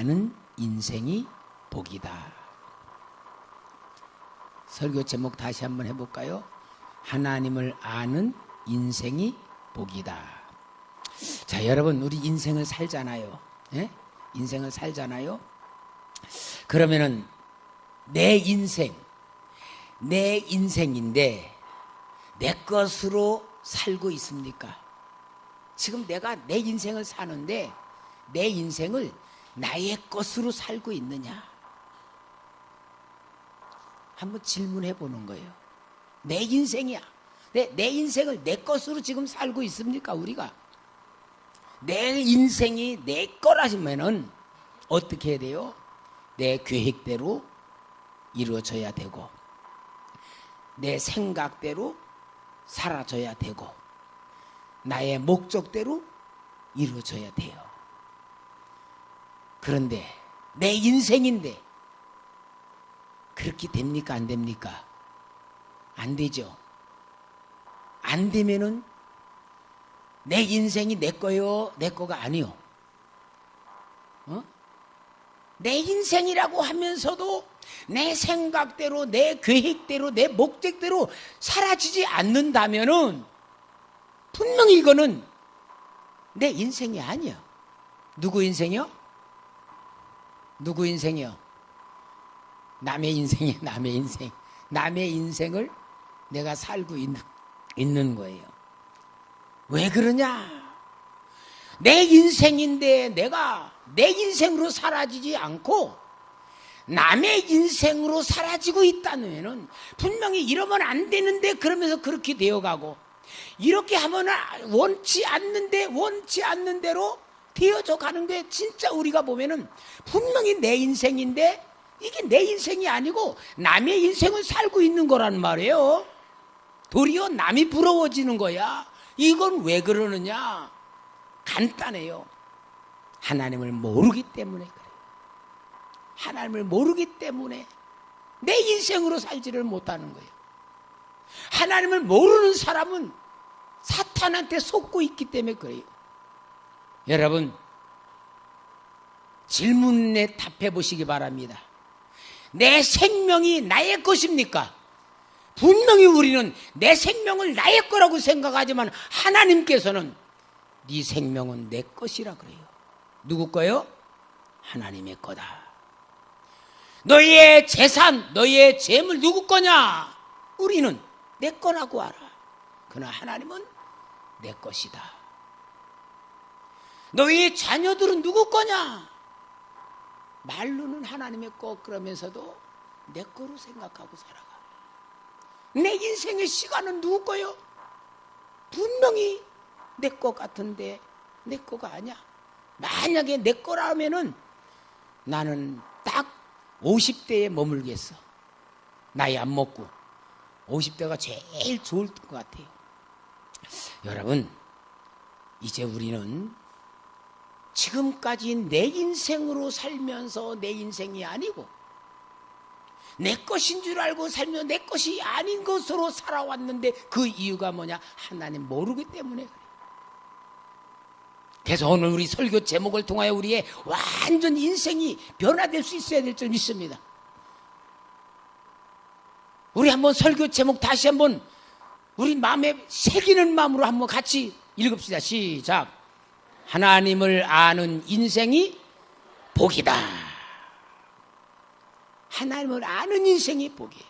아는 인생이 복이다. 설교 제목 다시 한번 해볼까요? 하나님을 아는 인생이 복이다. 자, 여러분, 우리 인생을 살잖아요. 예? 인생을 살잖아요. 그러면은 내 인생인데 내 것으로 살고 있습니까? 지금 내가 내 인생을 사는데 내 인생을 나의 것으로 살고 있느냐? 한번 질문해 보는 거예요. 내 인생이야. 내 인생을 내 것으로 지금 살고 있습니까? 우리가 내 인생이 내 거라면은 어떻게 해야 돼요? 내 계획대로 이루어져야 되고 내 생각대로 살아져야 되고 나의 목적대로 이루어져야 돼요. 그런데 내 인생인데 그렇게 됩니까? 안 됩니까? 안 되죠. 안 되면은 내 인생이 내 거요, 내 거가 아니요. 내 인생이라고 하면서도 내 생각대로, 내 계획대로, 내 목적대로 사라지지 않는다면은 분명히 이거는 내 인생이 아니야. 누구 인생이요? 누구 인생이요? 남의 인생이에요. 남의 인생. 남의 인생을 내가 살고 있는 거예요. 왜 그러냐? 내 인생인데 내가 내 인생으로 사라지지 않고 남의 인생으로 사라지고 있다면 분명히 이러면 안 되는데 그러면서 그렇게 되어가고 이렇게 하면 원치 않는 대로 되어져 가는 게 진짜 우리가 보면은 분명히 내 인생인데 이게 내 인생이 아니고 남의 인생을 살고 있는 거란 말이에요. 도리어 남이 부러워지는 거야. 이건 왜 그러느냐? 간단해요. 하나님을 모르기 때문에 그래요. 하나님을 모르기 때문에 내 인생으로 살지를 못하는 거예요. 하나님을 모르는 사람은 사탄한테 속고 있기 때문에 그래요. 여러분, 질문에 답해 보시기 바랍니다. 내 생명이 나의 것입니까? 분명히 우리는 내 생명을 나의 거라고 생각하지만 하나님께서는 네 생명은 내 것이라 그래요. 누구 거요? 하나님의 거다. 너희의 재산, 너희의 재물 누구 거냐? 우리는 내 거라고 알아. 그러나 하나님은 내 것이다. 너희의 자녀들은 누구 거냐? 말로는 하나님의 거 그러면서도 내 거로 생각하고 살아가. 내 인생의 시간은 누구 거요? 분명히 내 거 같은데 내 거가 아니야. 만약에 내 거라면은 나는 딱 50대에 머물겠어. 나이 안 먹고 50대가 제일 좋을 것 같아요. 여러분, 이제 우리는 지금까지 내 인생으로 살면서 내 인생이 아니고 내 것인 줄 알고 살며 내 것이 아닌 것으로 살아왔는데 그 이유가 뭐냐? 하나님 모르기 때문에 그래요. 그래서 오늘 우리 설교 제목을 통하여 우리의 완전 인생이 변화될 수 있어야 될 줄 믿습니다. 우리 한번 설교 제목 다시 한번 우리 마음에 새기는 마음으로 한번 같이 읽읍시다. 시작. 하나님을 아는 인생이 복이다. 하나님을 아는 인생이 복이에요.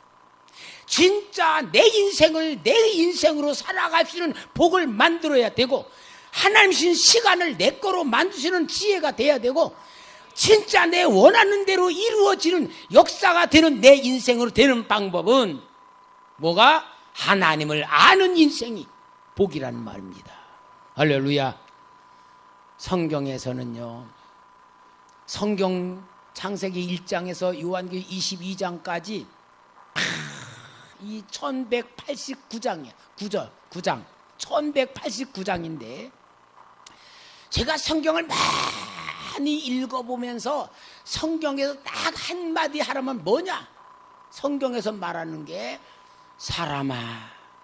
진짜 내 인생을 내 인생으로 살아갈 수 있는 복을 만들어야 되고 하나님 신 시간을 내 거로 만드시는 지혜가 돼야 되고 진짜 내 원하는 대로 이루어지는 역사가 되는 내 인생으로 되는 방법은 뭐가? 하나님을 아는 인생이 복이라는 말입니다. 할렐루야. 성경에서는요, 성경 창세기 1장에서 요한계시록 22장까지 이 1189장이야. 9장 1189장인데 제가 성경을 많이 읽어보면서 성경에서 딱 한마디 하라면 뭐냐? 성경에서 말하는 게 사람아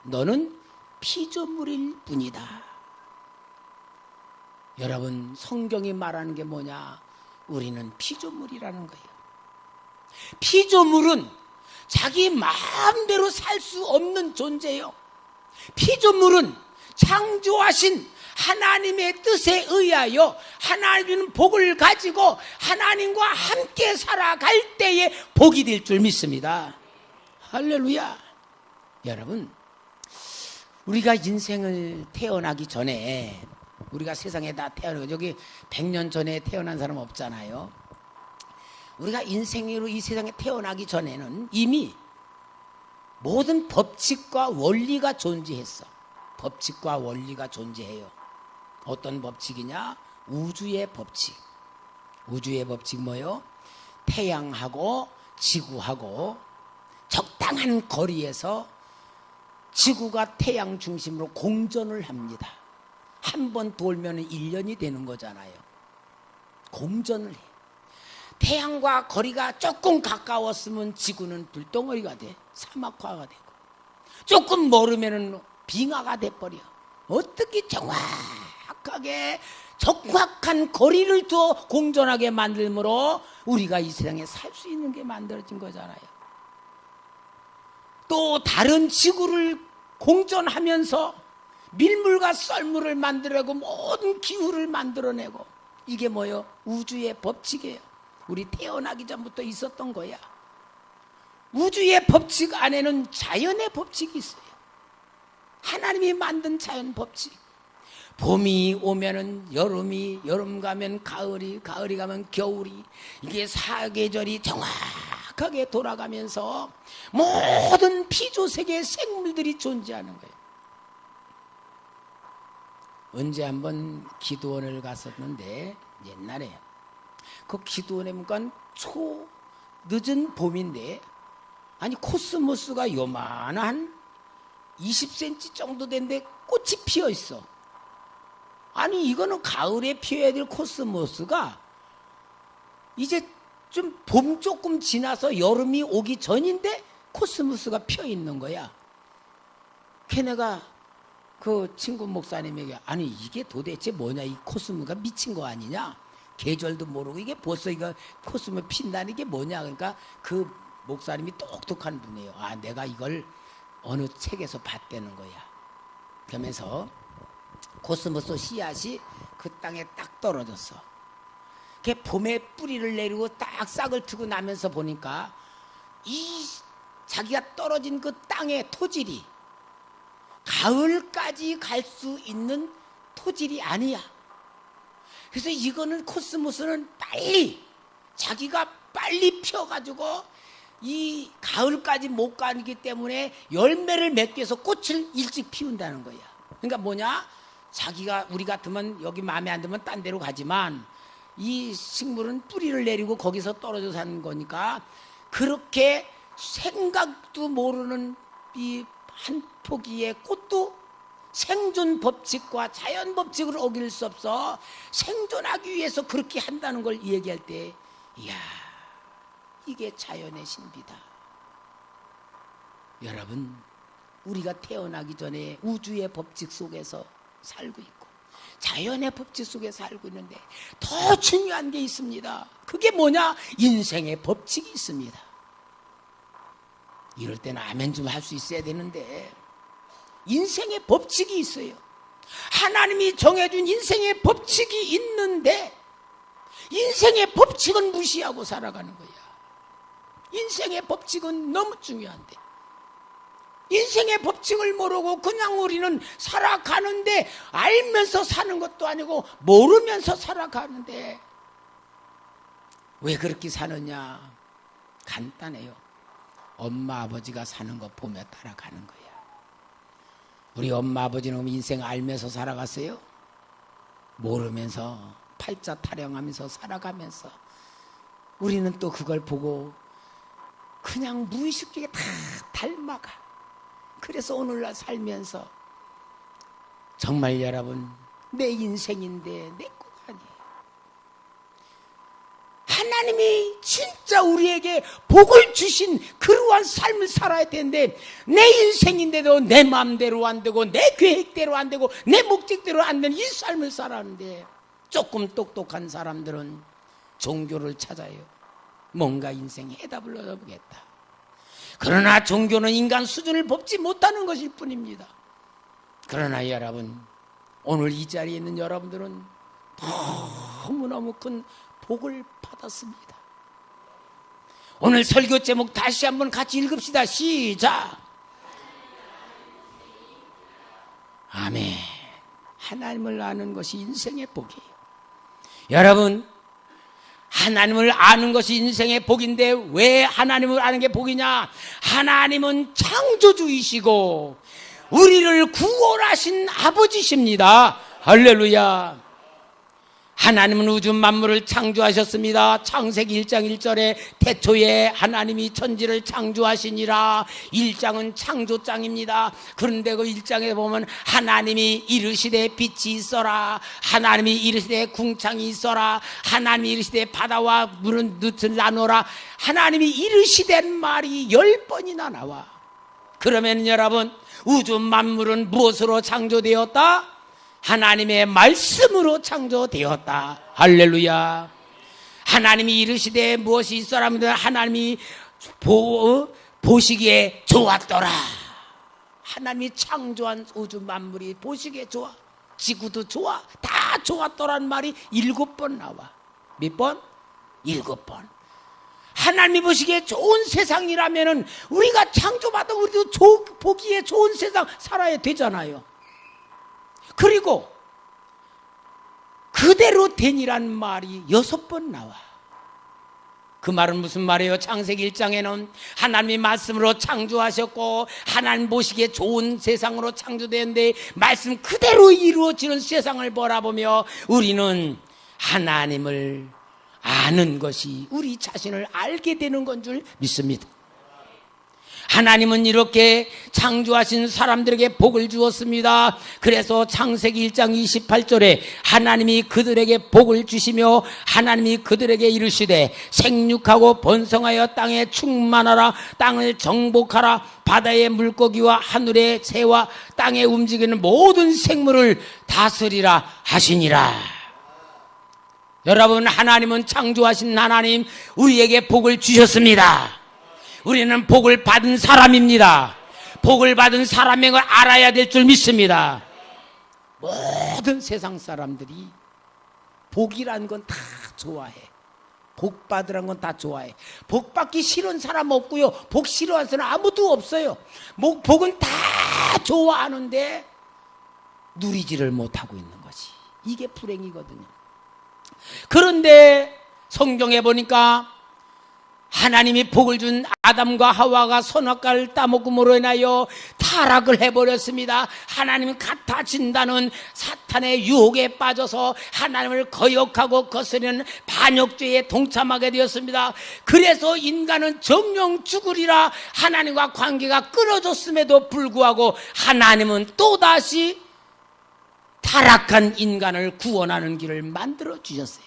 너는 피조물일 뿐이다. 여러분, 성경이 말하는 게 뭐냐? 우리는 피조물이라는 거예요. 피조물은 자기 마음대로 살 수 없는 존재예요. 피조물은 창조하신 하나님의 뜻에 의하여 하나님은 복을 가지고 하나님과 함께 살아갈 때에 복이 될 줄 믿습니다. 할렐루야. 여러분, 우리가 인생을 태어나기 전에, 우리가 세상에 다 태어나고 여기 100년 전에 태어난 사람 없잖아요. 우리가 인생으로 이 세상에 태어나기 전에는 이미 모든 법칙과 원리가 존재했어. 법칙과 원리가 존재해요. 어떤 법칙이냐? 우주의 법칙. 우주의 법칙 뭐요? 태양하고 지구하고 적당한 거리에서 지구가 태양 중심으로 공전을 합니다. 한 번 돌면 1년이 되는 거잖아요. 공전을 해. 태양과 거리가 조금 가까웠으면 지구는 불덩어리가 돼. 사막화가 되고. 조금 멀으면 빙하가 돼버려. 어떻게 정확하게 정확한 거리를 두어 공존하게 만들므로 우리가 이 세상에 살 수 있는 게 만들어진 거잖아요. 또 다른 지구를 공존하면서 밀물과 썰물을 만들어내고 모든 기후를 만들어내고, 이게 뭐예요? 우주의 법칙이에요. 우리 태어나기 전부터 있었던 거야. 우주의 법칙 안에는 자연의 법칙이 있어요. 하나님이 만든 자연 법칙. 봄이 오면은 여름이, 여름 가면 가을이, 가을이 가면 겨울이, 이게 사계절이 정확하게 돌아가면서 모든 피조세계의 생물들이 존재하는 거예요. 언제 한번 기도원을 갔었는데, 옛날에 그 기도원에 보니까 늦은 봄인데, 아니 코스모스가 요만한 20cm 정도 된데 꽃이 피어 있어. 아니 이거는 가을에 피어야 될 코스모스가 이제 좀 봄 조금 지나서 여름이 오기 전인데 코스모스가 피어 있는 거야. 걔네가 그 친구 목사님에게, 아니 이게 도대체 뭐냐, 이 코스모스가 미친 거 아니냐, 계절도 모르고 이게 벌써 이거 코스모 핀다는 게 뭐냐. 그러니까 그 목사님이 똑똑한 분이에요. 아, 내가 이걸 어느 책에서 봤다는 거야. 그러면서 코스모스 씨앗이 그 땅에 딱 떨어졌어. 걔 봄에 뿌리를 내리고 딱 싹을 트고 나면서 보니까 이 자기가 떨어진 그 땅의 토질이 가을까지 갈 수 있는 토질이 아니야. 그래서 이거는 코스모스는 빨리, 자기가 빨리 펴가지고 이 가을까지 못 가기 때문에 열매를 맺기 위해서 꽃을 일찍 피운다는 거야. 그러니까 뭐냐? 자기가, 우리 같으면 여기 마음에 안 들면 딴 데로 가지만 이 식물은 뿌리를 내리고 거기서 떨어져 사는 거니까, 그렇게 생각도 모르는 이 한 포기의 꽃도 생존 법칙과 자연 법칙을 어길 수 없어 생존하기 위해서 그렇게 한다는 걸 얘기할 때, 이야, 이게 자연의 신비다. 여러분, 우리가 태어나기 전에 우주의 법칙 속에서 살고 있고 자연의 법칙 속에 살고 있는데 더 중요한 게 있습니다. 그게 뭐냐? 인생의 법칙이 있습니다. 이럴 때는 아멘 좀 할 수 있어야 되는데, 인생의 법칙이 있어요. 하나님이 정해준 인생의 법칙이 있는데 인생의 법칙은 무시하고 살아가는 거야. 인생의 법칙은 너무 중요한데 인생의 법칙을 모르고 그냥 우리는 살아가는데, 알면서 사는 것도 아니고 모르면서 살아가는데, 왜 그렇게 사느냐? 간단해요. 엄마 아버지가 사는 거 보며 따라가는 거야. 우리 엄마 아버지는 인생 알면서 살아갔어요? 모르면서 팔자 타령하면서 살아가면서, 우리는 또 그걸 보고 그냥 무의식적에 다 닮아가. 그래서 오늘날 살면서 정말 여러분, 내 인생인데 내 것 아니에요. 하나님이 진짜 우리에게 복을 주신 그러한 삶을 살아야 되는데, 내 인생인데도 내 마음대로 안 되고 내 계획대로 안 되고 내 목적대로 안 되는 이 삶을 살았는데, 조금 똑똑한 사람들은 종교를 찾아요. 뭔가 인생에 해답을 얻어보겠다. 그러나 종교는 인간 수준을 뽑지 못하는 것일 뿐입니다. 그러나 여러분, 오늘 이 자리에 있는 여러분들은 너무너무 큰 복을 받았습니다. 오늘 설교 제목 다시 한번 같이 읽읍시다. 시작. 아멘. 하나님을 아는 것이 인생의 복이에요. 여러분, 하나님을 아는 것이 인생의 복인데 왜 하나님을 아는 게 복이냐? 하나님은 창조주이시고 우리를 구원하신 아버지십니다. 할렐루야. 하나님은 우주 만물을 창조하셨습니다. 창세기 1장 1절에 태초에 하나님이 천지를 창조하시니라. 1장은 창조장입니다. 그런데 그 1장에 보면 하나님이 이르시되 빛이 있어라. 하나님이 이르시되 궁창이 있어라. 하나님이 이르시되 바다와 물은 늪을 나누라. 하나님이 이르시된 말이 10번이나 나와. 그러면 여러분, 우주 만물은 무엇으로 창조되었다? 하나님의 말씀으로 창조되었다. 할렐루야. 하나님이 이르시되 무엇이 있어라 하면 하나님이 보시기에 좋았더라. 하나님이 창조한 우주 만물이 보시기에 좋아. 지구도 좋아. 다 좋았더라는 말이 7번 나와. 몇 번? 7번. 하나님이 보시기에 좋은 세상이라면은 우리가 창조받아 우리도 보기에 좋은 세상 살아야 되잖아요. 그리고 그대로 되니란 말이 6번 나와. 그 말은 무슨 말이에요? 창세기 1장에는 하나님이 말씀으로 창조하셨고 하나님 보시기에 좋은 세상으로 창조되는데 말씀 그대로 이루어지는 세상을 바라보며 우리는 하나님을 아는 것이 우리 자신을 알게 되는 건 줄 믿습니다. 하나님은 이렇게 창조하신 사람들에게 복을 주었습니다. 그래서 창세기 1장 28절에 하나님이 그들에게 복을 주시며 하나님이 그들에게 이르시되 생육하고 번성하여 땅에 충만하라. 땅을 정복하라. 바다의 물고기와 하늘의 새와 땅에 움직이는 모든 생물을 다스리라 하시니라. 여러분, 하나님은 창조하신 하나님, 우리에게 복을 주셨습니다. 우리는 복을 받은 사람입니다. 복을 받은 사람인 걸 알아야 될 줄 믿습니다. 모든 세상 사람들이 복이라는 건 다 좋아해. 복 받으라는 건 다 좋아해. 복 받기 싫은 사람 없고요. 복 싫어하는 사람 아무도 없어요. 복은 다 좋아하는데 누리지를 못하고 있는 거지. 이게 불행이거든요. 그런데 성경에 보니까 하나님이 복을 준 아담과 하와가 선악과를 따먹음으로 인하여 타락을 해버렸습니다. 하나님은 같아진다는 사탄의 유혹에 빠져서 하나님을 거역하고 거스르는 반역죄에 동참하게 되었습니다. 그래서 인간은 정령 죽으리라 하나님과 관계가 끊어졌음에도 불구하고 하나님은 또다시 타락한 인간을 구원하는 길을 만들어 주셨어요.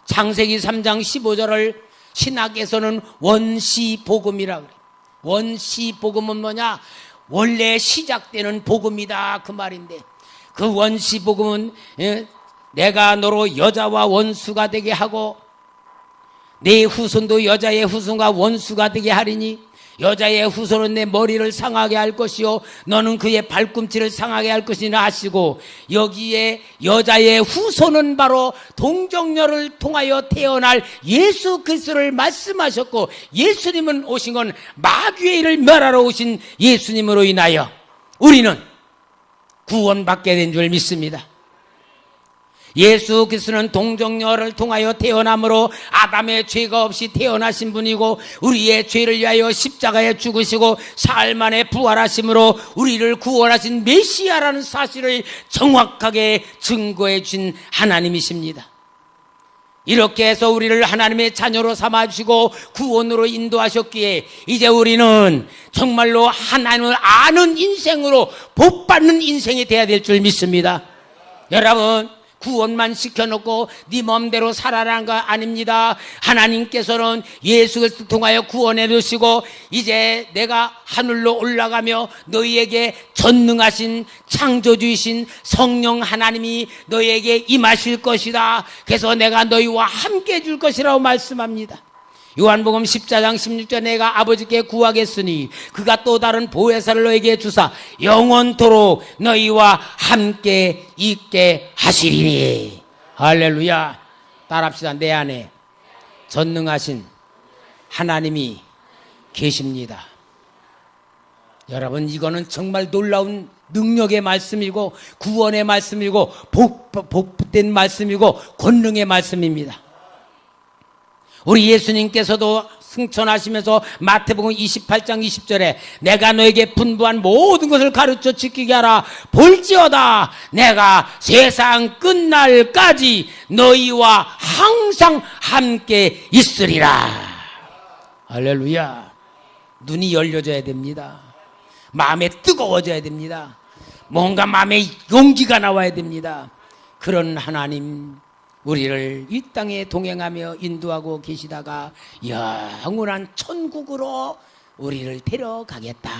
창세기 3장 15절을 신학에서는 원시복음이라고 그래요. 원시복음은 뭐냐? 원래 시작되는 복음이다 그 말인데, 그 원시복음은 내가 너로 여자와 원수가 되게 하고 내 후손도 여자의 후손과 원수가 되게 하리니 여자의 후손은 내 머리를 상하게 할 것이요 너는 그의 발꿈치를 상하게 할 것이라 하시고, 여기에 여자의 후손은 바로 동정녀를 통하여 태어날 예수 그리스도를 말씀하셨고, 예수님은 오신 건 마귀의 일을 멸하러 오신 예수님으로 인하여 우리는 구원받게 된 줄 믿습니다. 예수 그리스도는 동정녀를 통하여 태어남으로 아담의 죄가 없이 태어나신 분이고 우리의 죄를 위하여 십자가에 죽으시고 사흘 만에 부활하심으로 우리를 구원하신 메시아라는 사실을 정확하게 증거해 준 하나님이십니다. 이렇게 해서 우리를 하나님의 자녀로 삼아주시고 구원으로 인도하셨기에 이제 우리는 정말로 하나님을 아는 인생으로 복받는 인생이 되어야 될 줄 믿습니다. 여러분, 구원만 시켜놓고 네 맘대로 살아라는 거 아닙니다. 하나님께서는 예수 그리스도 통하여 구원해 주시고 이제 내가 하늘로 올라가며 너희에게 전능하신 창조주이신 성령 하나님이 너희에게 임하실 것이다. 그래서 내가 너희와 함께 해줄 것이라고 말씀합니다. 요한복음 14장 16절 내가 아버지께 구하겠으니 그가 또 다른 보혜사를 너에게 주사 영원토록 너희와 함께 있게 하시리니. 할렐루야. 따라합시다. 내 안에 전능하신 하나님이 계십니다. 여러분, 이거는 정말 놀라운 능력의 말씀이고 구원의 말씀이고 복된 말씀이고 권능의 말씀입니다. 우리 예수님께서도 승천하시면서 마태복음 28장 20절에 내가 너에게 분부한 모든 것을 가르쳐 지키게 하라. 볼지어다 내가 세상 끝날까지 너희와 항상 함께 있으리라. 할렐루야. 눈이 열려져야 됩니다. 마음에 뜨거워져야 됩니다. 뭔가 마음에 용기가 나와야 됩니다. 그런 하나님, 우리를 이 땅에 동행하며 인도하고 계시다가 영원한 천국으로 우리를 데려가겠다.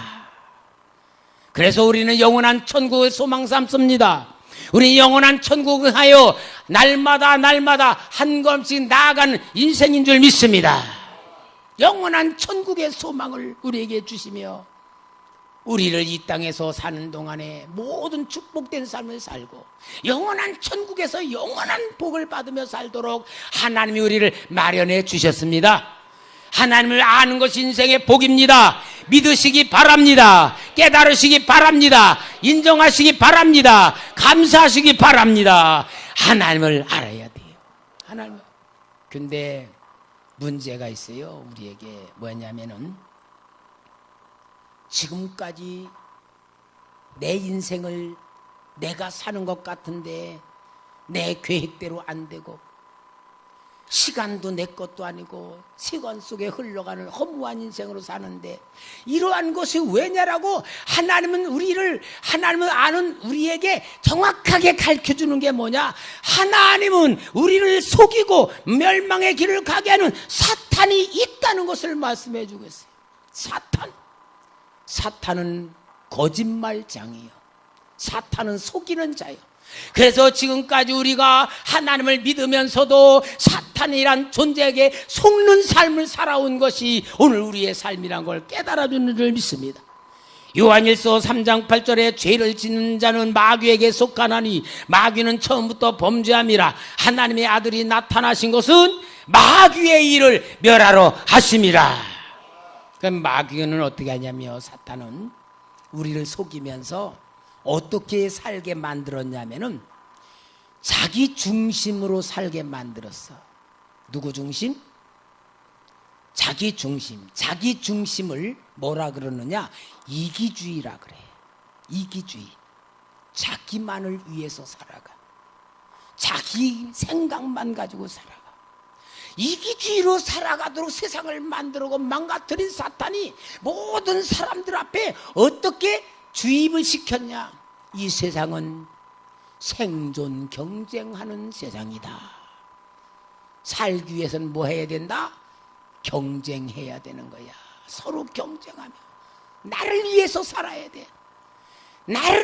그래서 우리는 영원한 천국을 소망 삼습니다. 우리 영원한 천국을 하여 날마다 한 걸음씩 나아가는 인생인 줄 믿습니다. 영원한 천국의 소망을 우리에게 주시며 우리를 이 땅에서 사는 동안에 모든 축복된 삶을 살고 영원한 천국에서 영원한 복을 받으며 살도록 하나님이 우리를 마련해 주셨습니다. 하나님을 아는 것이 인생의 복입니다. 믿으시기 바랍니다. 깨달으시기 바랍니다. 인정하시기 바랍니다. 감사하시기 바랍니다. 하나님을 알아야 돼요. 하나님. 근데 문제가 있어요. 우리에게 뭐냐면은 지금까지 내 인생을 내가 사는 것 같은데 내 계획대로 안 되고 시간도 내 것도 아니고 시간 속에 흘러가는 허무한 인생으로 사는데 이러한 것이 왜냐라고 하나님은 아는 우리에게 정확하게 가르쳐주는 게 뭐냐? 하나님은 우리를 속이고 멸망의 길을 가게 하는 사탄이 있다는 것을 말씀해 주고 있어요. 사탄은 거짓말장이에요. 사탄은 속이는 자예요. 그래서 지금까지 우리가 하나님을 믿으면서도 사탄이란 존재에게 속는 삶을 살아온 것이 오늘 우리의 삶이란 걸 깨달아주는 줄 믿습니다. 요한일서 3장 8절에 죄를 짓는 자는 마귀에게 속하나니 마귀는 처음부터 범죄함이라. 하나님의 아들이 나타나신 것은 마귀의 일을 멸하러 하심이라. 그럼 마귀는 어떻게 하냐며 사탄은 우리를 속이면서 어떻게 살게 만들었냐면은 자기 중심으로 살게 만들었어. 누구 중심? 자기 중심. 자기 중심을 뭐라 그러느냐? 이기주의라 그래. 이기주의. 자기만을 위해서 살아가. 자기 생각만 가지고 살아가. 이기주의로 살아가도록 세상을 만들고 망가뜨린 사탄이 모든 사람들 앞에 어떻게 주입을 시켰냐? 이 세상은 생존 경쟁하는 세상이다. 살기 위해서는 뭐 해야 된다? 경쟁해야 되는 거야. 서로 경쟁하며 나를 위해서 살아야 돼.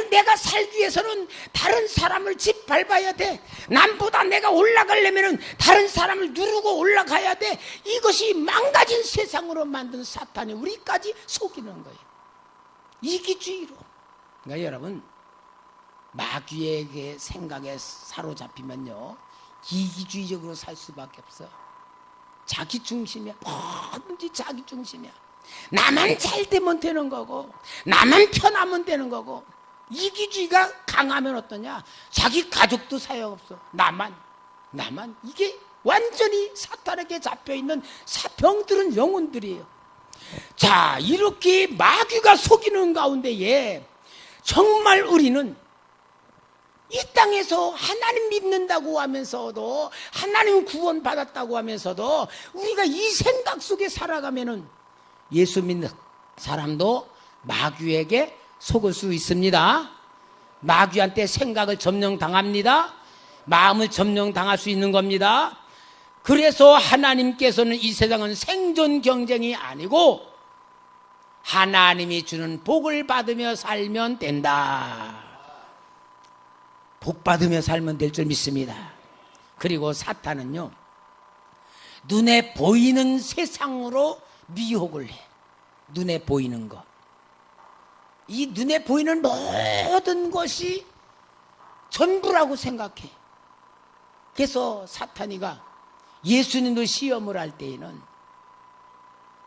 내가 살기 위해서는 다른 사람을 짓밟아야 돼. 남보다 내가 올라가려면 다른 사람을 누르고 올라가야 돼. 이것이 망가진 세상으로 만든 사탄이 우리까지 속이는 거예요. 이기주의로. 그러니까 여러분, 마귀에게 생각에 사로잡히면요 이기주의적으로 살 수밖에 없어. 자기 중심이야. 뭐든지 자기 중심이야. 나만 잘 되면 되는 거고 나만 편하면 되는 거고. 이기주의가 강하면 어떠냐? 자기 가족도 소용없어. 나만. 이게 완전히 사탄에게 잡혀있는 병들은 영혼들이에요. 자, 이렇게 마귀가 속이는 가운데에 정말 우리는 이 땅에서 하나님 믿는다고 하면서도 하나님 구원 받았다고 하면서도 우리가 이 생각 속에 살아가면은 예수 믿는 사람도 마귀에게 속을 수 있습니다. 마귀한테 생각을 점령당합니다. 마음을 점령당할 수 있는 겁니다. 그래서 하나님께서는 이 세상은 생존 경쟁이 아니고 하나님이 주는 복을 받으며 살면 된다. 복 받으며 살면 될 줄 믿습니다. 그리고 사탄은요, 눈에 보이는 세상으로 미혹을 해. 눈에 보이는 것. 이 눈에 보이는 모든 것이 전부라고 생각해. 그래서 사탄이가 예수님도 시험을 할 때에는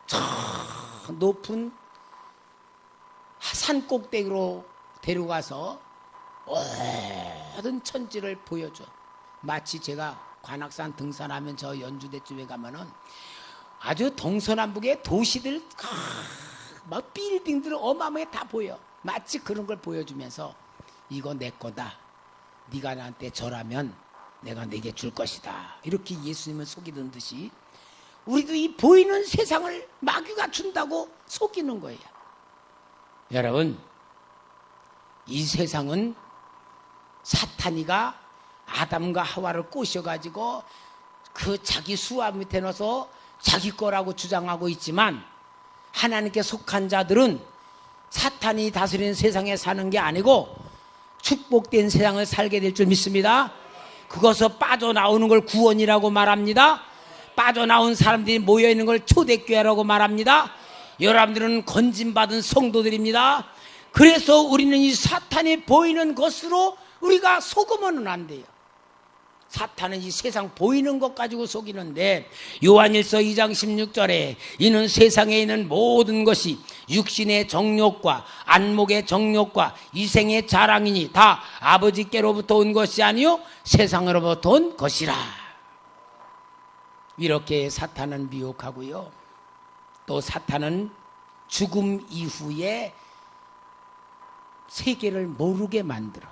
저 높은 산 꼭대기로 데려가서 모든 천지를 보여줘. 마치 제가 관악산 등산하면 저 연주대쯤에 가면은 아주 동서남북의 도시들 막 빌딩들 어마어마하게 다 보여. 마치 그런 걸 보여주면서 이거 내 거다. 네가 나한테 절하면 내가 네게 줄 것이다. 이렇게 예수님을 속이던 듯이 우리도 이 보이는 세상을 마귀가 준다고 속이는 거예요. 여러분, 이 세상은 사탄이가 아담과 하와를 꼬셔가지고 그 자기 수압 밑에 넣어서 자기 거라고 주장하고 있지만, 하나님께 속한 자들은 사탄이 다스리는 세상에 사는 게 아니고 축복된 세상을 살게 될 줄 믿습니다. 그것을 빠져나오는 걸 구원이라고 말합니다. 빠져나온 사람들이 모여있는 걸 초대교회라고 말합니다. 여러분들은 건진받은 성도들입니다. 그래서 우리는 이 사탄이 보이는 것으로 우리가 속으면 안 돼요. 사탄은 이 세상 보이는 것 가지고 속이는데, 요한일서 2장 16절에 이는 세상에 있는 모든 것이 육신의 정욕과 안목의 정욕과 이생의 자랑이니 다 아버지께로부터 온 것이 아니요 세상으로부터 온 것이라. 이렇게 사탄은 미혹하고요. 또 사탄은 죽음 이후에 세계를 모르게 만들어.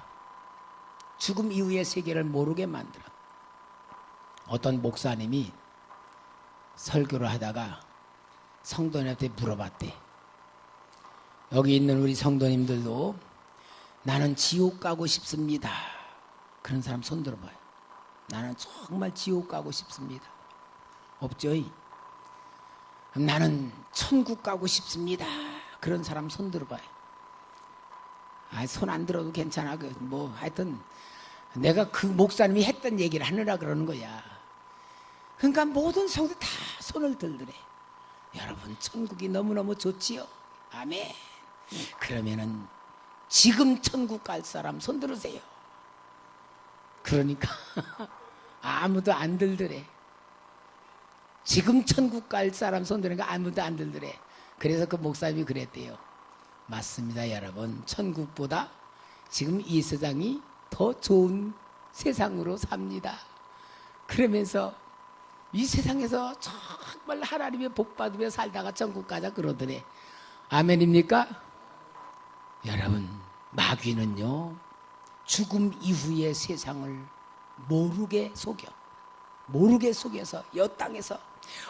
죽음 이후의 세계를 모르게 만들어. 어떤 목사님이 설교를 하다가 성도님한테 물어봤대. 여기 있는 우리 성도님들도 나는 지옥 가고 싶습니다. 그런 사람 손 들어봐요. 나는 정말 지옥 가고 싶습니다. 없죠? 나는 천국 가고 싶습니다. 그런 사람 손 들어봐요. 손 안 들어도 괜찮아. 뭐 하여튼 내가 그 목사님이 했던 얘기를 하느라 그러는 거야. 그러니까 모든 성도 다 손을 들더래. 여러분, 천국이 너무너무 좋지요. 아멘. 그러면은 지금 천국 갈 사람 손 들으세요. 그러니까 아무도 안 들더래. 지금 천국 갈 사람 손 드니까 아무도 안 들더래. 그래서 그 목사님이 그랬대요. 맞습니다, 여러분. 천국보다 지금 이 세상이 더 좋은 세상으로 삽니다. 그러면서 이 세상에서 정말 하나님의 복 받으며 살다가 천국 가자 그러더래. 아멘입니까? 여러분, 마귀는요, 죽음 이후의 세상을 모르게 속여. 모르게 속여서 이 땅에서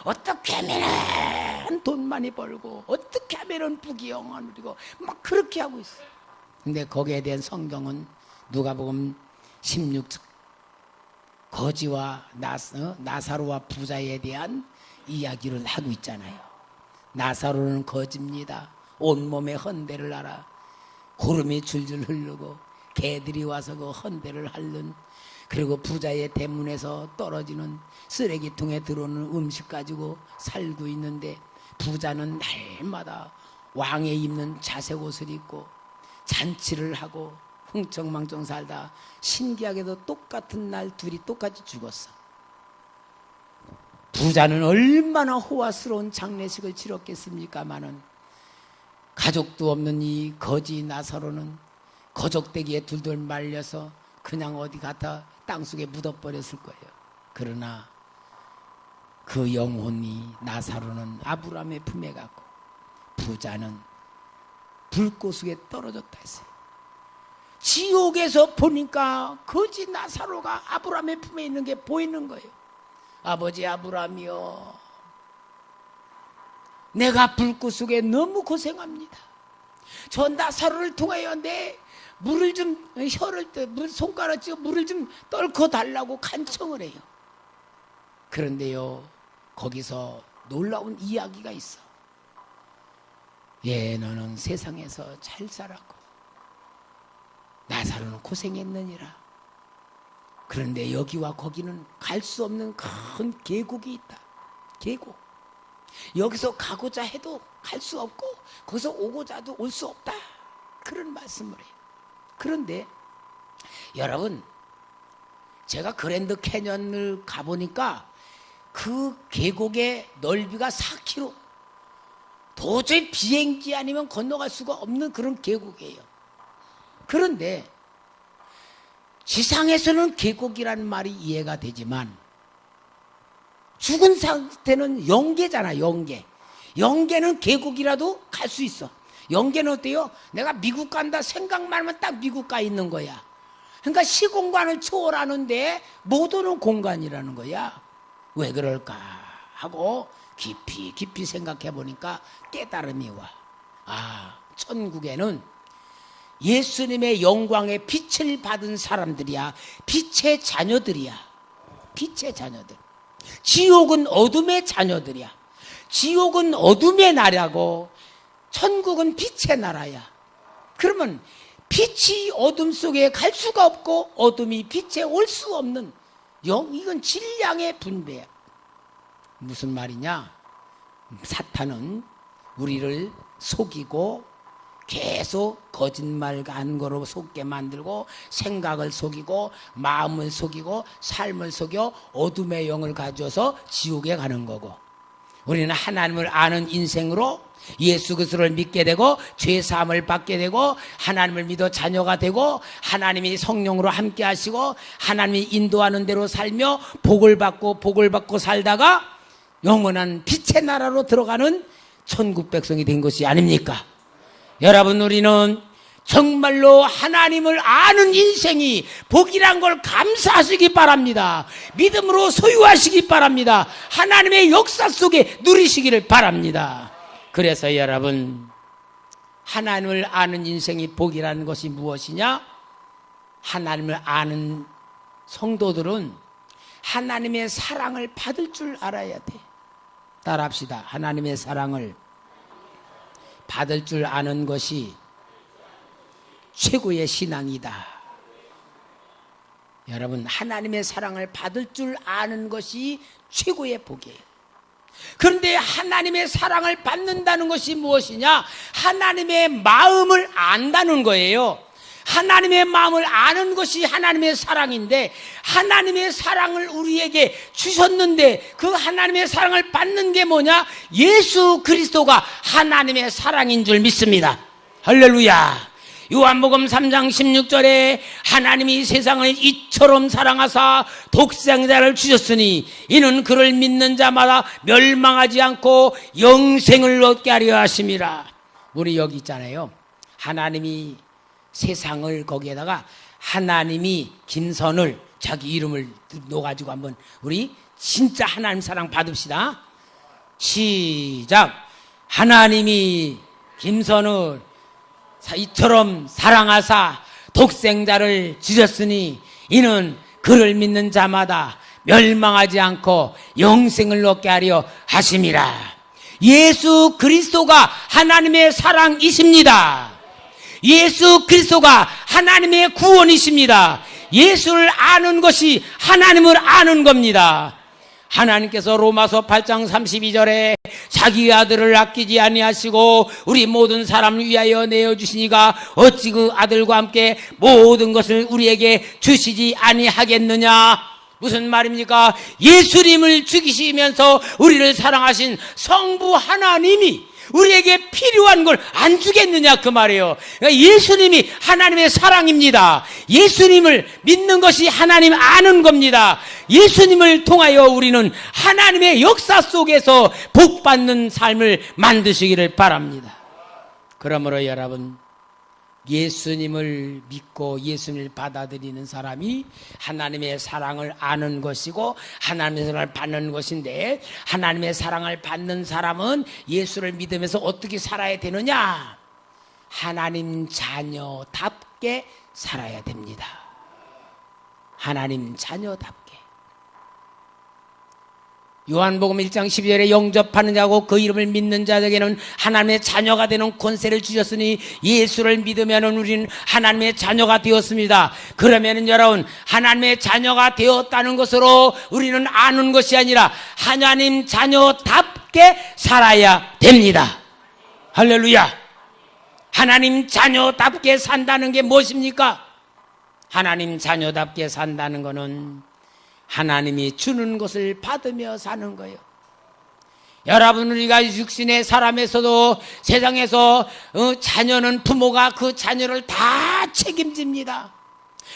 어떻게 하면 돈 많이 벌고 어떻게 하면 부귀영화 누리고 막 그렇게 하고 있어요. 근데 거기에 대한 성경은 누가복음 16장 거지와 나사로와 부자에 대한 이야기를 하고 있잖아요. 나사로는 거지입니다. 온몸에 헌대를 알아 구름이 줄줄 흐르고 개들이 와서 그 헌대를 핥는, 그리고 부자의 대문에서 떨어지는 쓰레기통에 들어오는 음식 가지고 살고 있는데, 부자는 날마다 왕의 입는 자색 옷을 입고 잔치를 하고 흥청망청 살다 신기하게도 똑같은 날 둘이 똑같이 죽었어. 부자는 얼마나 호화스러운 장례식을 치렀겠습니까마는 가족도 없는 이 거지 나사로는 거적대기에 둘둘 말려서 그냥 어디 갖다 땅속에 묻어버렸을 거예요. 그러나 그 영혼이, 나사로는 아브라함의 품에 갔고 부자는 불꽃 속에 떨어졌다 했어요. 지옥에서 보니까 거지 나사로가 아브라함의 품에 있는 게 보이는 거예요. 아버지 아브라함이여, 내가 불꽃 속에 너무 고생합니다. 저 나사로를 통하여 내 물을 좀 손가락 찍어 물을 좀 떨궈 달라고 간청을 해요. 그런데요, 거기서 놀라운 이야기가 있어. 너는 세상에서 잘 살았고 나사로는 고생했느니라. 그런데 여기와 거기는 갈 수 없는 큰 계곡이 있다. 계곡. 여기서 가고자 해도 갈 수 없고 거기서 오고자 해도 올 수 없다. 그런 말씀을 해요. 그런데 여러분, 제가 그랜드 캐년을 가보니까 그 계곡의 넓이가 4km, 도저히 비행기 아니면 건너갈 수가 없는 그런 계곡이에요. 그런데 지상에서는 계곡이라는 말이 이해가 되지만 죽은 상태는 영계잖아. 영계는 계곡이라도 갈 수 있어. 영계는 어때요? 내가 미국 간다 생각만 하면 딱 미국 가 있는 거야. 그러니까 시공간을 초월하는데 못 오는 공간이라는 거야. 왜 그럴까 하고 깊이 생각해 보니까 깨달음이 와. 천국에는 예수님의 영광의 빛을 받은 사람들이야. 빛의 자녀들이야. 빛의 자녀들. 지옥은 어둠의 자녀들이야. 지옥은 어둠의 나라고 천국은 빛의 나라야. 그러면 빛이 어둠 속에 갈 수가 없고 어둠이 빛에 올 수 없는 이건 질량의 분배야. 무슨 말이냐? 사탄은 우리를 속이고 계속 거짓말 간거로 속게 만들고 생각을 속이고 마음을 속이고 삶을 속여 어둠의 영을 가져서 지옥에 가는 거고, 우리는 하나님을 아는 인생으로 예수 그리스도를 믿게 되고 죄 사함을 받게 되고 하나님을 믿어 자녀가 되고 하나님이 성령으로 함께 하시고 하나님이 인도하는 대로 살며 복을 받고 살다가 영원한 빛의 나라로 들어가는 천국 백성이 된 것이 아닙니까? 여러분, 우리는 정말로 하나님을 아는 인생이 복이란 걸 감사하시기 바랍니다. 믿음으로 소유하시기 바랍니다. 하나님의 역사 속에 누리시기를 바랍니다. 그래서 여러분, 하나님을 아는 인생이 복이라는 것이 무엇이냐? 하나님을 아는 성도들은 하나님의 사랑을 받을 줄 알아야 돼. 따라합시다. 하나님의 사랑을 받을 줄 아는 것이 최고의 신앙이다. 여러분, 하나님의 사랑을 받을 줄 아는 것이 최고의 복이에요. 그런데 하나님의 사랑을 받는다는 것이 무엇이냐? 하나님의 마음을 안다는 거예요. 하나님의 마음을 아는 것이 하나님의 사랑인데, 하나님의 사랑을 우리에게 주셨는데 그 하나님의 사랑을 받는 게 뭐냐? 예수 그리스도가 하나님의 사랑인 줄 믿습니다. 할렐루야. 요한복음 3장 16절에 하나님이 세상을 이처럼 사랑하사 독생자를 주셨으니 이는 그를 믿는 자마다 멸망하지 않고 영생을 얻게 하려 하심이라. 우리 여기 있잖아요. 하나님이 세상을, 거기에다가 하나님이 김선을, 자기 이름을 넣어가지고 한번 우리 진짜 하나님 사랑 받읍시다. 시작. 하나님이 김선을 이처럼 사랑하사 독생자를 주셨으니 이는 그를 믿는 자마다 멸망하지 않고 영생을 얻게 하려 하심이라. 예수 그리스도가 하나님의 사랑이십니다. 예수 그리스도가 하나님의 구원이십니다. 예수를 아는 것이 하나님을 아는 겁니다. 하나님께서 로마서 8장 32절에 자기 아들을 아끼지 아니하시고 우리 모든 사람을 위하여 내어주시니가 어찌 그 아들과 함께 모든 것을 우리에게 주시지 아니하겠느냐. 무슨 말입니까? 예수님을 죽이시면서 우리를 사랑하신 성부 하나님이 우리에게 필요한 걸 안 주겠느냐 그 말이에요. 그러니까 예수님이 하나님의 사랑입니다. 예수님을 믿는 것이 하나님 아는 겁니다. 예수님을 통하여 우리는 하나님의 역사 속에서 복받는 삶을 만드시기를 바랍니다. 그러므로 여러분, 예수님을 믿고 예수님을 받아들이는 사람이 하나님의 사랑을 아는 것이고 하나님의 사랑을 받는 것인데, 하나님의 사랑을 받는 사람은 예수를 믿으면서 어떻게 살아야 되느냐? 하나님 자녀답게 자녀답게 살아야 됩니다. 하나님 자녀답게. 요한복음 1장 12절에 영접하는 자고 그 이름을 믿는 자에게는 하나님의 자녀가 되는 권세를 주셨으니 예수를 믿으면 우리는 하나님의 자녀가 되었습니다. 그러면 여러분, 하나님의 자녀가 되었다는 것으로 우리는 아는 것이 아니라 하나님 자녀답게 살아야 됩니다. 할렐루야. 하나님 자녀답게 산다는 게 무엇입니까? 하나님 자녀답게 산다는 것은 하나님이 주는 것을 받으며 사는 거예요. 여러분, 우리가 육신의 사람에서도 세상에서 자녀는 부모가 그 자녀를 다 책임집니다.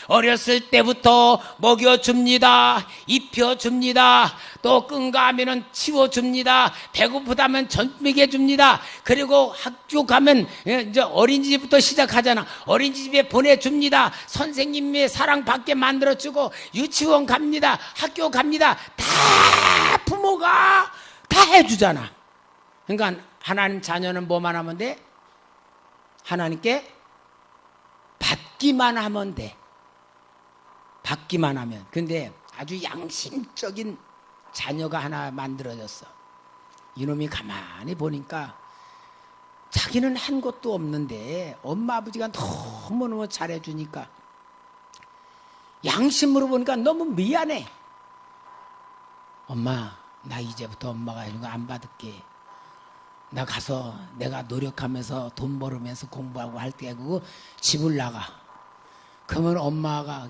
어렸을 때부터 먹여줍니다. 입혀줍니다. 또 끈가하면 치워줍니다. 배고프다면 젖 먹여줍니다. 그리고 학교 가면 이제 어린이집부터 시작하잖아. 어린이집에 보내줍니다. 선생님의 사랑받게 만들어주고 유치원 갑니다. 학교 갑니다. 다 부모가 다 해주잖아. 그러니까 하나님 자녀는 뭐만 하면 돼? 하나님께 받기만 하면 돼. 받기만 하면. 근데 아주 양심적인 자녀가 하나 만들어졌어. 이놈이 가만히 보니까 자기는 한 것도 없는데 엄마 아버지가 너무너무 잘해주니까 양심으로 보니까 너무 미안해. 엄마, 나 이제부터 엄마가 이런 거 안 받을게. 나 가서 내가 노력하면서 돈 벌으면서 공부하고 할 때 그거 집을 나가. 그러면 엄마가,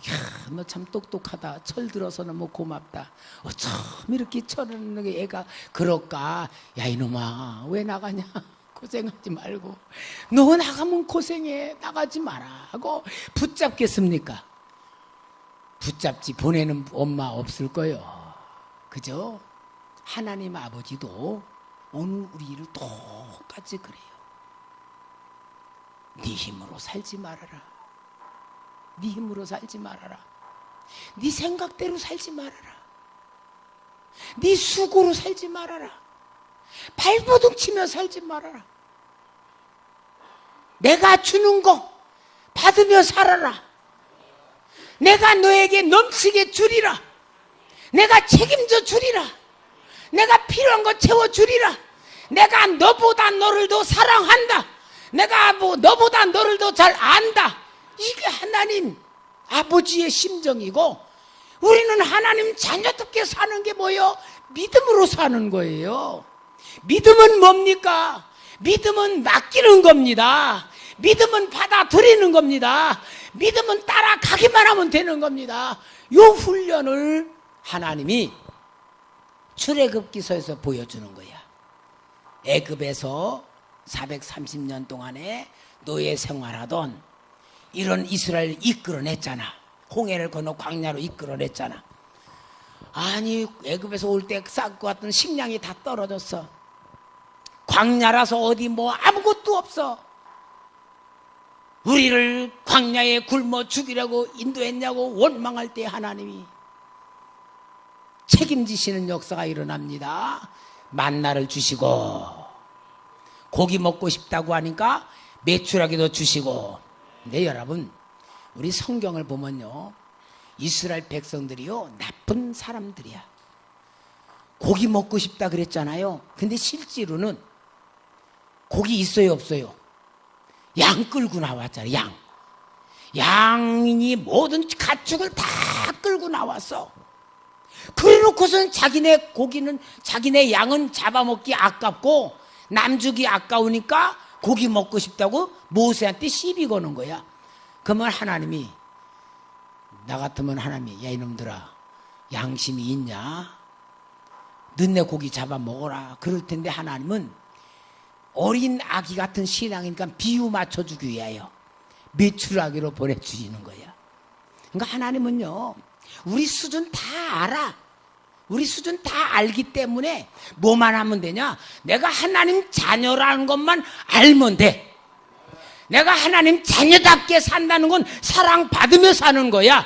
너 참 똑똑하다. 철 들어서 너무 고맙다. 어쩜 이렇게 철은 애가 그럴까? 야, 이놈아, 왜 나가냐? 고생하지 말고. 너 나가면 고생해. 나가지 마라. 하고 붙잡겠습니까? 붙잡지 보내는 엄마 없을 거예요. 그죠? 하나님 아버지도 오늘 우리를 똑같이 그래요. 네 힘으로 살지 말아라. 네 힘으로 살지 말아라. 네 생각대로 살지 말아라. 네 수고로 살지 말아라. 발버둥 치며 살지 말아라. 내가 주는 거 받으며 살아라. 내가 너에게 넘치게 주리라. 내가 책임져 주리라. 내가 필요한 거 채워주리라. 내가 너보다 너를 더 사랑한다. 내가 너보다 너를 더 잘 안다. 이게 하나님 아버지의 심정이고, 우리는 하나님 자녀답게 사는 게 뭐예요? 믿음으로 사는 거예요. 믿음은 뭡니까? 믿음은 맡기는 겁니다. 믿음은 받아들이는 겁니다. 믿음은 따라가기만 하면 되는 겁니다. 이 훈련을 하나님이 출애굽기서에서 보여주는 거야. 애굽에서 430년 동안에 노예 생활하던 이런 이스라엘 이끌어냈잖아. 홍해를 건너 광야로 이끌어냈잖아. 아니, 애굽에서 올 때 쌓고 왔던 식량이 다 떨어졌어. 광야라서 어디 아무것도 없어. 우리를 광야에 굶어 죽이려고 인도했냐고 원망할 때 하나님이 책임지시는 역사가 일어납니다. 만나를 주시고, 고기 먹고 싶다고 하니까 메추라기도 주시고. 근데 여러분, 우리 성경을 보면요, 이스라엘 백성들이요, 나쁜 사람들이야. 고기 먹고 싶다 그랬잖아요. 근데 실제로는 고기 있어요, 없어요? 양 끌고 나왔잖아요. 양이 모든 가축을 다 끌고 나왔어. 그래놓고선 자기네 고기는, 자기네 양은 잡아먹기 아깝고 남주기 아까우니까 고기 먹고 싶다고 모세한테 시비 거는 거야. 그러면 하나님이, 나 같으면 하나님이, 야, 이놈들아, 양심이 있냐? 너네 고기 잡아먹어라. 그럴 텐데 하나님은 어린 아기 같은 신앙이니까 비유 맞춰주기 위하여 메추라기로 보내주시는 거야. 그러니까 하나님은요, 우리 수준 다 알아. 우리 수준 다 알기 때문에 뭐만 하면 되냐? 내가 하나님 자녀라는 것만 알면 돼. 내가 하나님 자녀답게 산다는 건 사랑받으며 사는 거야.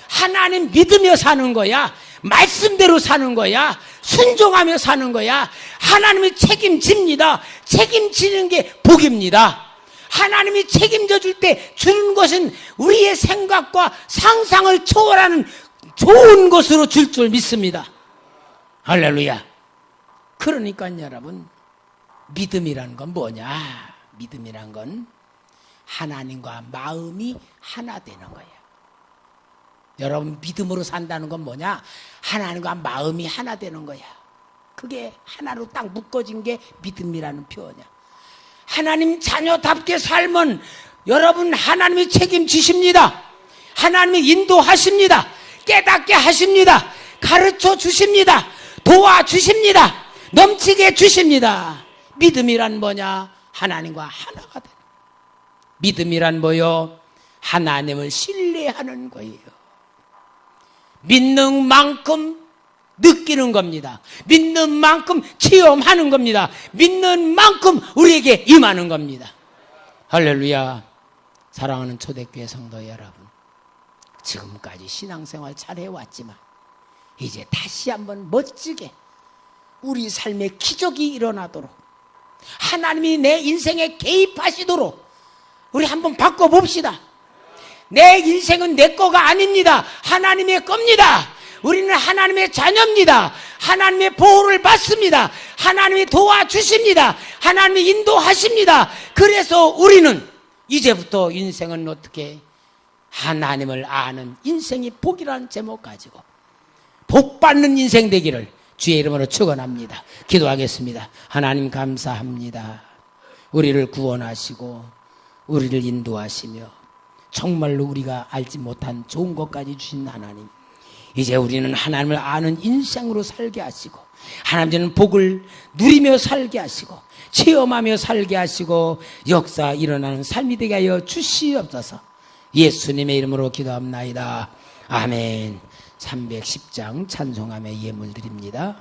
하나님 믿으며 사는 거야. 말씀대로 사는 거야. 순종하며 사는 거야. 하나님이 책임집니다. 책임지는 게 복입니다. 하나님이 책임져 줄 때 주는 것은 우리의 생각과 상상을 초월하는 좋은 것으로 줄 줄 믿습니다. 할렐루야. 그러니까 여러분, 믿음이란 건 뭐냐? 믿음이란 건 하나님과 마음이 하나 되는 거예요. 여러분, 믿음으로 산다는 건 뭐냐? 하나님과 마음이 하나 되는 거야. 그게 하나로 딱 묶어진 게 믿음이라는 표현이야. 하나님 자녀답게 살면 여러분, 하나님이 책임지십니다. 하나님이 인도하십니다. 깨닫게 하십니다. 가르쳐 주십니다. 도와주십니다. 넘치게 주십니다. 믿음이란 뭐냐? 하나님과 하나가 되는. 믿음이란 뭐요? 하나님을 신뢰하는 거예요. 믿는 만큼 느끼는 겁니다. 믿는 만큼 체험하는 겁니다. 믿는 만큼 우리에게 임하는 겁니다. 할렐루야. 사랑하는 초대교회 성도 여러분, 지금까지 신앙생활 잘 해왔지만 이제 다시 한번 멋지게 우리 삶에 기적이 일어나도록, 하나님이 내 인생에 개입하시도록 우리 한번 바꿔봅시다. 내 인생은 내 거가 아닙니다. 하나님의 겁니다. 우리는 하나님의 자녀입니다. 하나님의 보호를 받습니다. 하나님이 도와주십니다. 하나님이 인도하십니다. 그래서 우리는 이제부터 인생은 어떻게 하나님을 아는 인생이 복이라는 제목 가지고 복받는 인생 되기를 주의 이름으로 축원합니다. 기도하겠습니다. 하나님 감사합니다. 우리를 구원하시고 우리를 인도하시며 정말로 우리가 알지 못한 좋은 것까지 주신 하나님, 이제 우리는 하나님을 아는 인생으로 살게 하시고 하나님께는 복을 누리며 살게 하시고 체험하며 살게 하시고 역사 일어나는 삶이 되게 하여 주시옵소서. 예수님의 이름으로 기도합나이다. 아멘. 310장 찬송함의 예물 드립니다.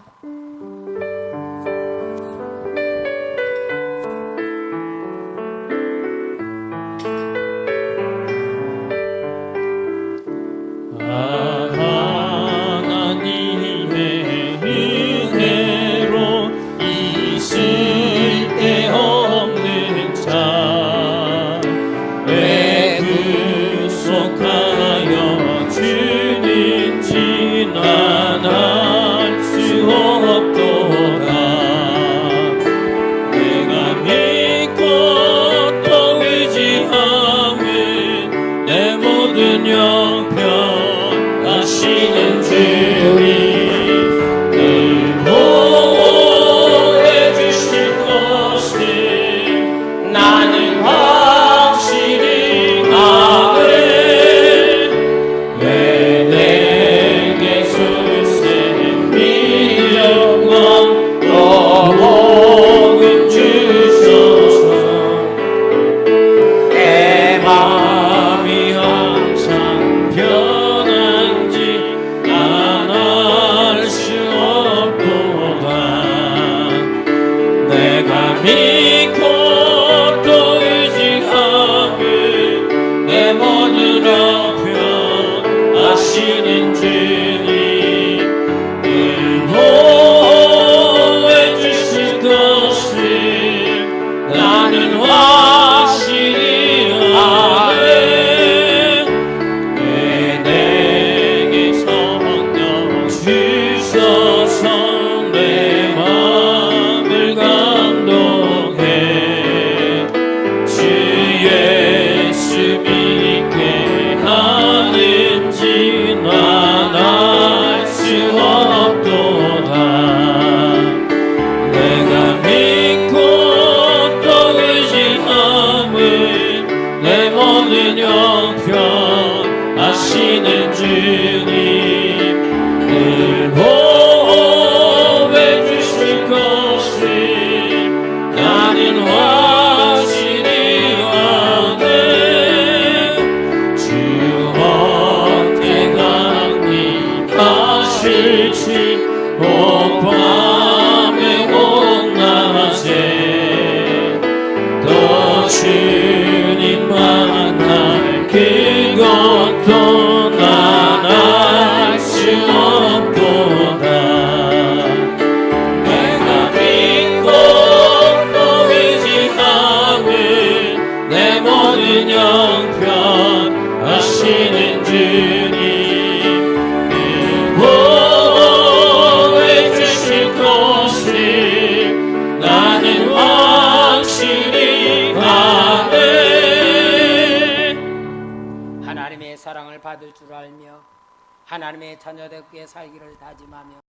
주셔서 내 마음을 감동하네. 받을 줄 알며 하나님의 자녀답게 살기를 다짐하며